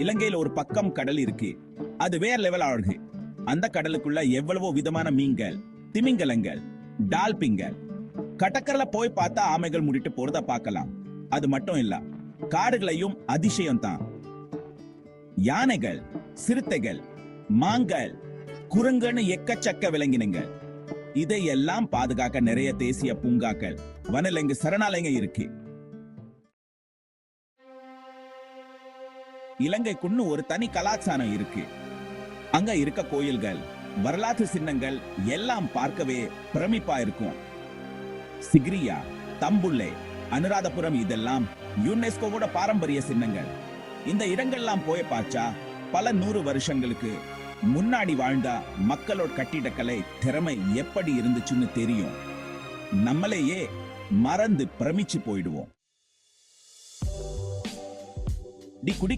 இலங்கையில ஒரு பக்கம் கடல் இருக்கு, அது வேற லெவல் அழகு. அந்த கடலுக்குள்ள எவ்வளவோ விதமான மீன்கள், திமிங்கலங்கள், டால்பிங்கள். கடற்கரையில போய் பார்த்தா ஆமைகள் முடிட்டு போறத பார்க்கலாம். அது மட்டும் இல்ல, காடுகளையும் அதிசயம் தான். யானைகள், சிறுத்தைகள், மான்கள், குரங்குன்னு எக்கச்சக்க விலங்கினங்கள். இதையெல்லாம் பாதுகாக்க நிறைய தேசிய பூங்காக்கள், வனவிலங்கு சரணாலயங்கள் இருக்கு. இலங்கைக்குன்னு ஒரு தனி கலாச்சாரம் இருக்கு. அங்க இருக்க கோயில்கள், வரலாற்று சின்னங்கள் எல்லாம் பார்க்கவே பிரமிப்பா இருக்கும். சிகிரியா, தம்புள்ளை, அனுராதபுரம் இதெல்லாம் யுனெஸ்கோவோட பாரம்பரிய சின்னங்கள். இந்த இடங்கள்லாம் போய் பார்த்தா பல 100 வருஷங்களுக்கு முன்னாடி வாழ்ந்த மக்களோட கட்டிடக்கலை திறமை எப்படி இருந்துச்சுன்னு தெரியும். நம்மளையே மறந்து பிரமிச்சு போயிடுவோம். டி குடிக்க